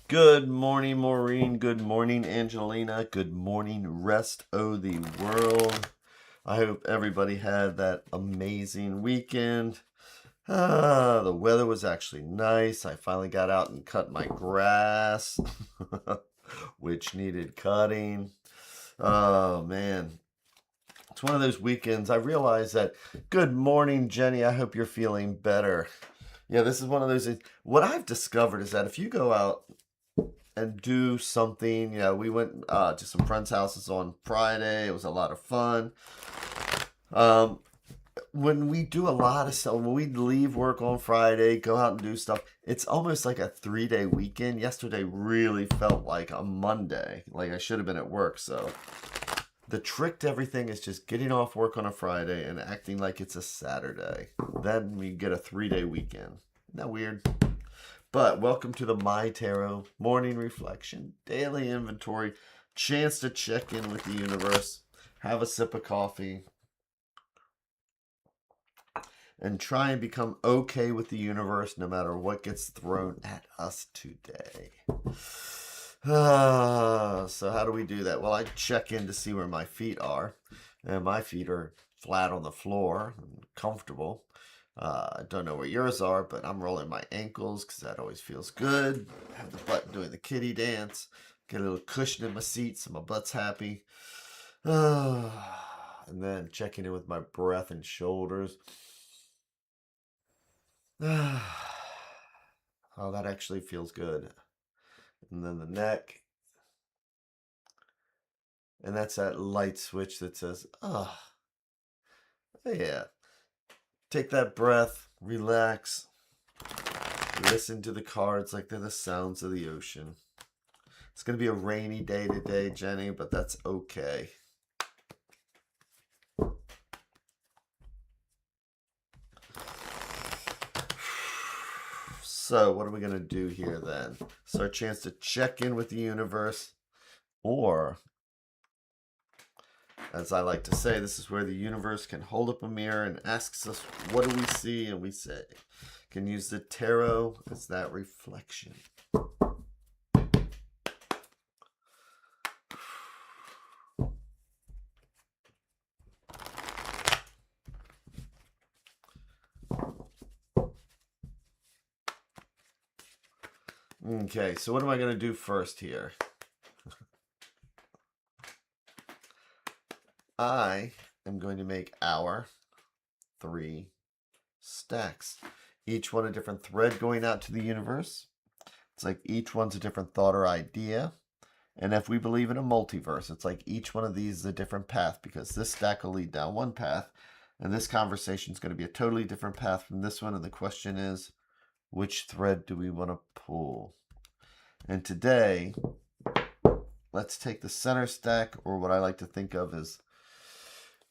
Good morning, Maureen. Good morning, Angelina. Good morning, rest of the world. I hope everybody had that amazing weekend. The weather was actually nice. I finally got out and cut my grass, which needed cutting. Oh, man. It's one of those weekends. I realized that. Good morning, Jenny. I hope you're feeling better. Yeah, this is one of those. What I've discovered is that if you go out and do something, we went to some friends' houses on Friday. It was a lot of fun. When we do a lot of stuff, when we leave work on Friday, go out and do stuff, it's almost like a 3-day weekend. Yesterday really felt like a Monday, like I should have been at work. So the trick to everything is just getting off work on a Friday and acting like it's a Saturday. Then we get a 3-day weekend. Isn't that weird? But welcome to the MyTarot Morning Reflection, Daily Inventory, chance to check in with the universe, have a sip of coffee, and try and become okay with the universe no matter what gets thrown at us today. So how do we do that? Well, I check in to see where my feet are, and my feet are flat on the floor and comfortable. I don't know where yours are, but I'm rolling my ankles because that always feels good. Have the butt doing the kitty dance. Get a little cushion in my seat so my butt's happy. And then checking in with my breath and shoulders. Oh, that actually feels good. And then the neck. And that's that light switch that says, oh, yeah. Take that breath, relax, listen to the cards like they're the sounds of the ocean. It's going to be a rainy day today, Jenny, but that's okay. So, what are we going to do here then? So, our chance to check in with the universe, or, as I like to say, this is where the universe can hold up a mirror and asks us, what do we see? And we say, can use the tarot as that reflection. Okay, so what am I going to do first here? I am going to make our 3 stacks. Each one a different thread going out to the universe. It's like each one's a different thought or idea. And if we believe in a multiverse, it's like each one of these is a different path, because this stack will lead down one path, and this conversation is going to be a totally different path from this one. And the question is, which thread do we want to pull? And today, let's take the center stack, or what I like to think of as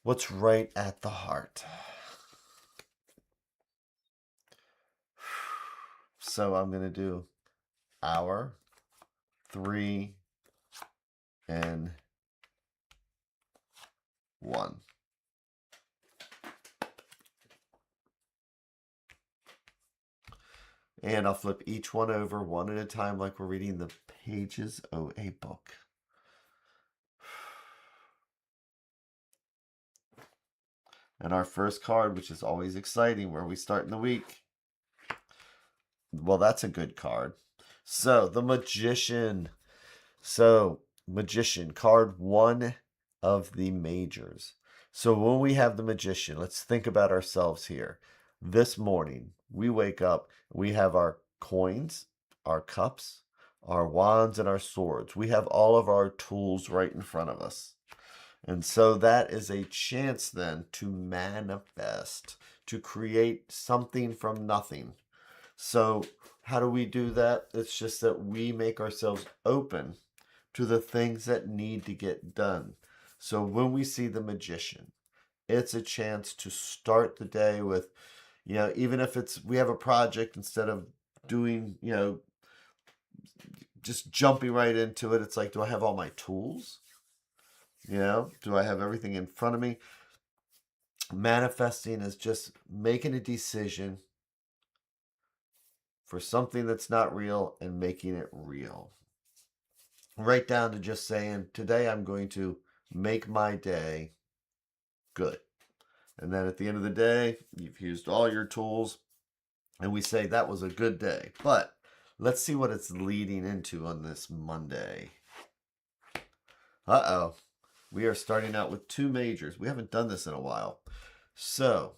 what's right at the heart. So I'm going to do our 3 and 1. And I'll flip each one over one at a time like we're reading the pages of a book. And our first card, which is always exciting, where we start in the week. Well, that's a good card. So, the Magician. So, Magician, card 1 of the majors. So, when we have the Magician, let's think about ourselves here. This morning, we wake up, we have our coins, our cups, our wands, and our swords. We have all of our tools right in front of us. And so that is a chance then to manifest, to create something from nothing. So how do we do that? It's just that we make ourselves open to the things that need to get done. So when we see the Magician, it's a chance to start the day with, even if we have a project, instead of doing, just jumping right into it, it's like, do I have all my tools? Do I have everything in front of me? Manifesting is just making a decision for something that's not real and making it real. Right down to just saying, today I'm going to make my day good. And then at the end of the day, you've used all your tools, and we say that was a good day. But let's see what it's leading into on this Monday. Uh-oh. We are starting out with 2 majors. We haven't done this in a while. So,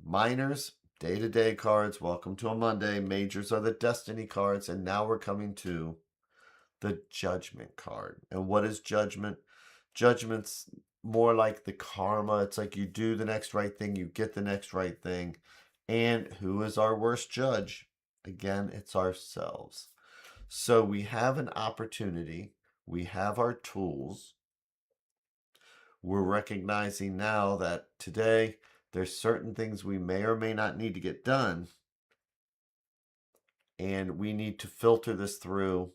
minors, day-to-day cards, welcome to a Monday. Majors are the destiny cards, and now we're coming to the judgment card. And what is judgment? Judgment's more like the karma. It's like you do the next right thing, you get the next right thing. And who is our worst judge? Again, it's ourselves. So we have an opportunity. We have our tools. We're recognizing now that today there's certain things we may or may not need to get done. And we need to filter this through.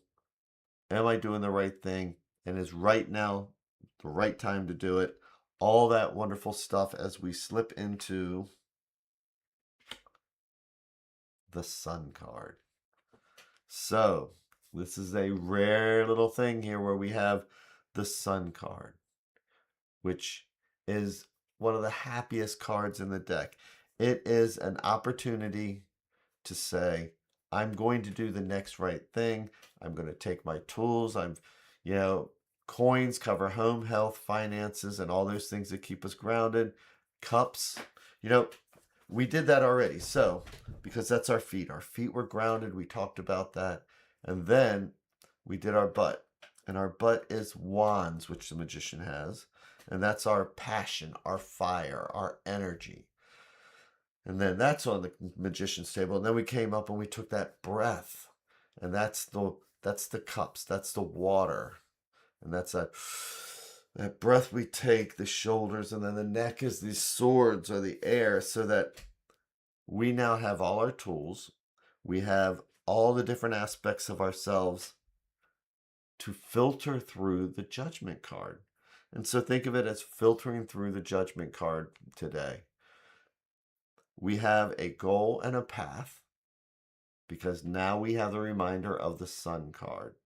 Am I doing the right thing? And is right now the right time to do it? All that wonderful stuff as we slip into the Sun card. So, this is a rare little thing here where we have the Sun card, which is one of the happiest cards in the deck. It is an opportunity to say, I'm going to do the next right thing. I'm going to take my tools. Coins cover home, health, finances, and all those things that keep us grounded. Cups, we did that already. So, because that's our feet. Our feet were grounded. We talked about that. And then we did our butt. And our butt is wands, which the magician has. And that's our passion, our fire, our energy. And then that's on the magician's table. And then we came up and we took that breath. And that's the cups. That's the water. And that's that breath we take, the shoulders, and then the neck is these swords or the air, so that we now have all our tools. We have all the different aspects of ourselves to filter through the judgment card. And so think of it as filtering through the judgment card today. We have a goal and a path because now we have the reminder of the Sun card.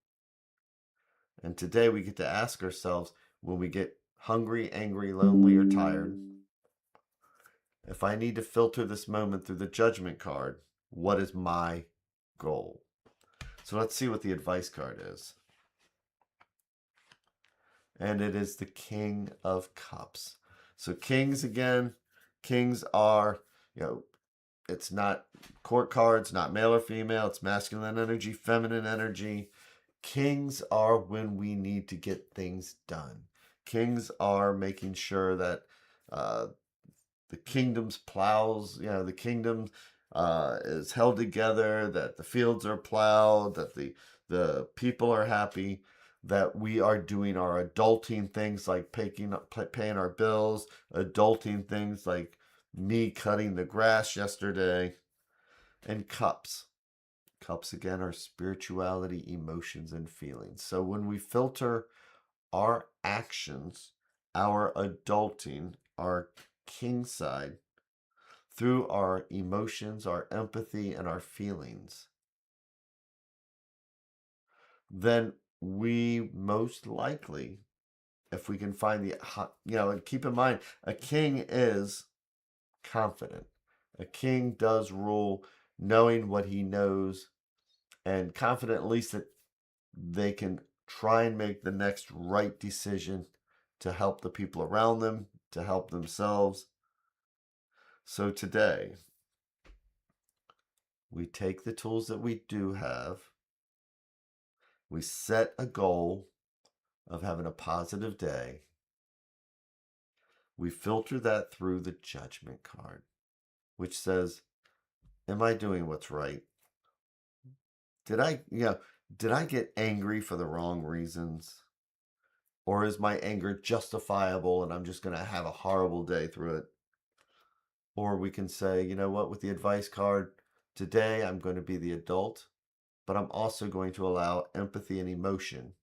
And today we get to ask ourselves, when we get hungry, angry, lonely, or tired, if I need to filter this moment through the judgment card, what is my goal? So let's see what the advice card is. And it is the King of Cups. So kings, again, kings are, it's not court cards, not male or female. It's masculine energy, feminine energy. Kings are when we need to get things done. Kings are making sure that the kingdom's plows, the kingdom is held together, that the fields are plowed, that the people are happy, that we are doing our adulting things like paying our bills, adulting things like me cutting the grass yesterday, and cups. Cups, again, are spirituality, emotions, and feelings. So when we filter our actions, our adulting, our king side, through our emotions, our empathy, and our feelings, then we most likely, if we can find and keep in mind, a king is confident. A king does rule knowing what he knows and confident at least that they can try and make the next right decision to help the people around them, to help themselves. So today, we take the tools that we do have, we set a goal of having a positive day, we filter that through the judgment card, which says, am I doing what's right? Did I get angry for the wrong reasons? Or is my anger justifiable and I'm just going to have a horrible day through it? Or we can say, you know what, with the advice card, today I'm going to be the adult, but I'm also going to allow empathy and emotion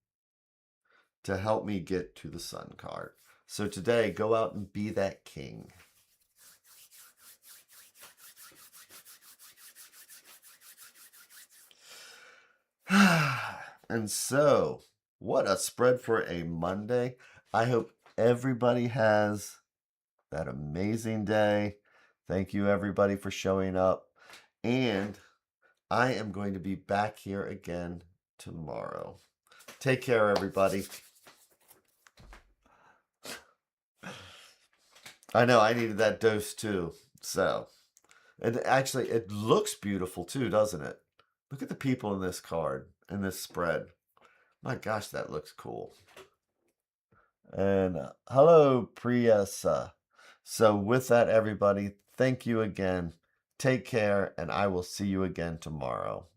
to help me get to the Sun card. So today, go out and be that king. And so, what a spread for a Monday. I hope everybody has that amazing day. Thank you, everybody, for showing up. And I am going to be back here again tomorrow. Take care, everybody. I know I needed that dose too. So, and actually, it looks beautiful too, doesn't it? Look at the people in this card, in this spread. My gosh, that looks cool. And hello, Priyasa. So, with that, everybody, thank you again. Take care, and I will see you again tomorrow.